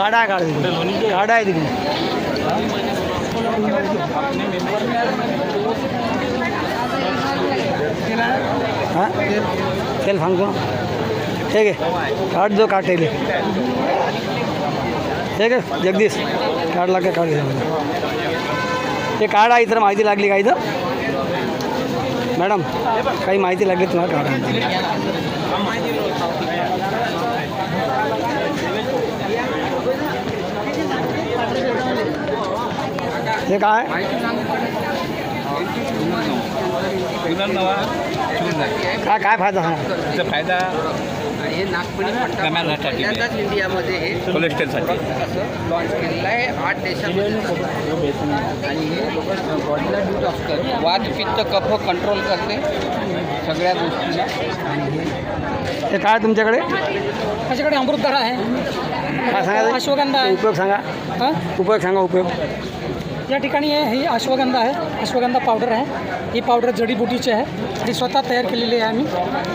काढा काढा आहे तिकडे. हां तेल सांगतो ठीक आहे. काढ जो काटेल ठीक आहे. जगदीश काढला का काढ ते काढा. इतर माहिती लागली का इथं मॅडम? काही माहिती लागली तुम्हाला काढा. हे काय काय काय फायदा हा फायदा हे नागपुडी इंडियामध्ये हे कोलेस्ट्रॉलसाठी लॉन्च केलेलं आहे 8 देशामध्ये. आणि हे बॉडीला डिटॉक्स करते, वात पित्त कफ कंट्रोल करते सगळ्या गोष्टीला. आणि हे काय तुमच्याकडे? माझ्याकडे अमृतधारा आहे. काय सांगा? अश्वगंधा आहे. उपयोग सांगा. हां उपयोग सांगा. उपयोग या ठिकाणी ही अश्वगंधा आहे. अश्वगंधा पावडर आहे. ही पावडर जडीबुटीची आहे. ही स्वतः तयार केलेली आहे. आम्ही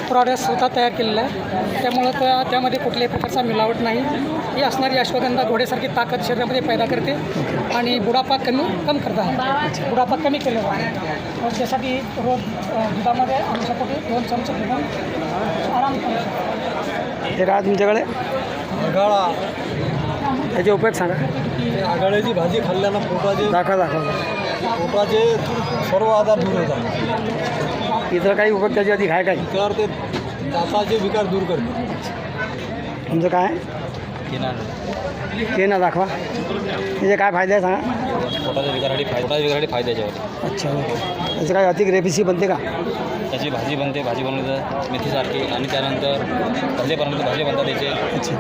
प्रॉडक्ट स्वतः तयार केलेलं आहे. त्यामुळं त्यामध्ये कुठल्याही प्रकारचा मिलावट नाही. ही असणारी अश्वगंधा घोड्यासारखी ताकद शरीरामध्ये पैदा करते आणि बुढापा कमी करत आहे. बुढापा कमी केलेला आहे. त्यासाठी रोज दुधामध्ये आमच्याकडे 2 चमचे घेऊन आराम करू शकतो. हे काय तुमच्याकडे? आघाडा. त्याचे उपयोग सांगा. आघाड्याची भाजी खाल्ल्यानं दाखवा. पोटाचे सर्व आजार दूर होतात. इतर काही उपयोग त्याच्या आधी काय काय? विकार ते दाताचे विकार दूर करते. तुमचं काय? ते ना दाखवा. त्याचे काय फायदे आहे सांगा. पोटाच्या विकारासाठी फायद्याचे आहे. अच्छा. त्याचं काय अधिक रेसिपी बनते का? त्याची भाजी बनते. भाजी बनवली मेथीसारखी आणि त्यानंतर भाजी बनवतात त्याचे.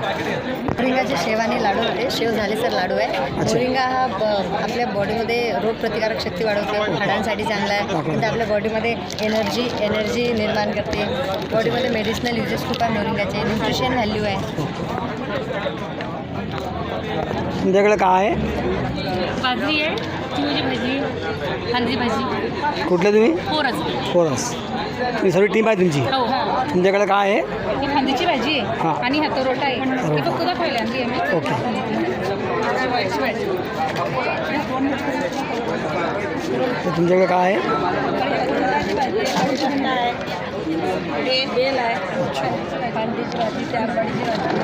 मोरिंगाचे शेवाने लाडू होते. शेव झाले सर लाडू आहे. मोरिंगा हा आपल्या बॉडीमध्ये रोगप्रतिकारक शक्ती वाढवते. हाडांसाठी चांगला आहे. नंतर आपल्या बॉडीमध्ये एनर्जी निर्माण करते. बॉडीमध्ये मेडिसिनल युजेस खूप आहे मोरिंगाचे. न्यूट्रिशन व्हॅल्यू आहे. तुमच्याकडे काय आहे? बाजरी आहे, चिवची भाजी, हलदी भाजी. कुठले तुम्ही? फोरस. ही सगळी टीम आहे तुमची. हो. तुमच्याकडे काय आहे? ही फांदीची भाजी हां. आहे आणि हातरोटा आहे. हे फक्त दाखवायला आणली आम्ही. ओके. तर तुमच्याकडे काय आहे? बेल आहे. फांदीची भाजी, त्या आंबाडीची भाजी.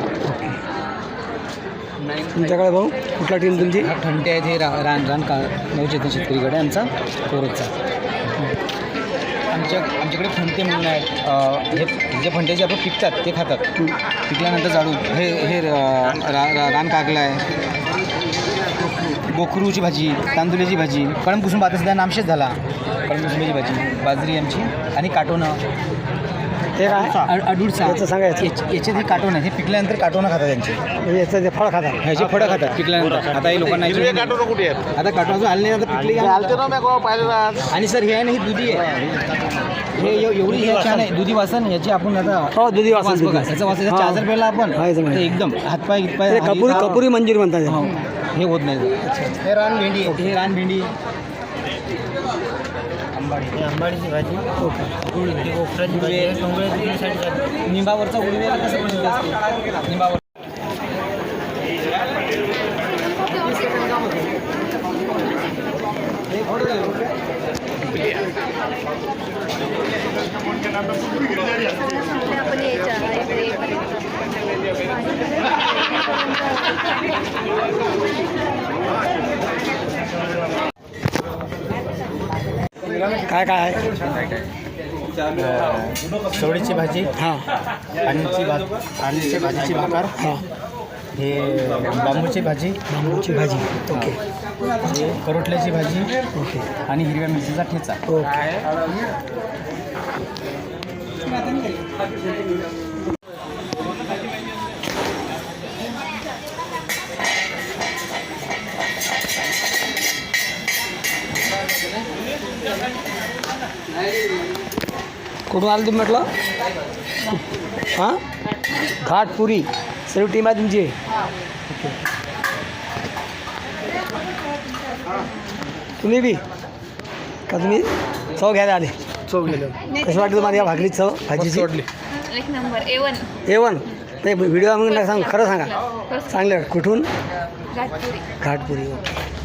तुमच्याकडे भाऊ कुठला टीम तुमची? ठंटे आहेत. हे रान का नवचेतन शेतकरीकडे आमचा कोरतचा. आमच्याकडे फंटे म्हणून आहेत. हे जे फंटे जे आपण पिकतात ते खातात. पिकल्यानंतर जाळून हे रान कागला आहे. बोकरूची भाजी, तांदुळाची भाजी, कळंबकुसून पाहता सुद्धा नामशेष झाला. कळंबकुसुंबाची भाजी, बाजरी आमची आणि काटोनं. हे काय? अडूळचा. याचं सांगा. याच्यात हे काटोन आहे. हे पिकल्यानंतर काटोनं खातात त्यांचे. म्हणजे याचं ते फळ खातात. ह्याचे फळं खातात पिकल्यानंतर. आता हे लोकांना कुठे आहेत? आता काटो अजून आले नाही. आता पिकले आणि सर हे आहे ना, ही दुधी आहे. हे एवढी हे छान आहे. दुधी वासन याची आपण आता हो दुधी वासन. बघा याचा वास याचा चार्जर पेला आपण हा, याचं ते एकदम हातपाय गितपाय कपुरी मंजीर म्हणतात. हो, हे होत नाही. हे रानभेंडी. हे रानभेंडी. आंबाडीची भाजी. निंबावरचा उडवेला कसं बनवलं असते? निंबावर काय काय आहे? चवळीची भाजी, हां आणीची भाजीची भाकर, हां. हे बांबूची भाजी, ओके. हे करोटल्याची भाजी ओके. आणि हिरव्या मिरचीचा ठेचा. ओके. कुठून आलं तुम्ही म्हटलं? हां घाटपुरी. सर्व टीम आहे तुमची. ओके. तुम्ही बी का? तुम्ही चव घ्यायला आले? चव गेलं. कसं वाटलं तुम्हाला या भाकरीत चव भाजीची? एक नंबर A1. A1. नाही व्हिडिओ मग सांग, खरं सांगा. चांगलं कुठून? घाटपुरी घाटपुरी. ओके.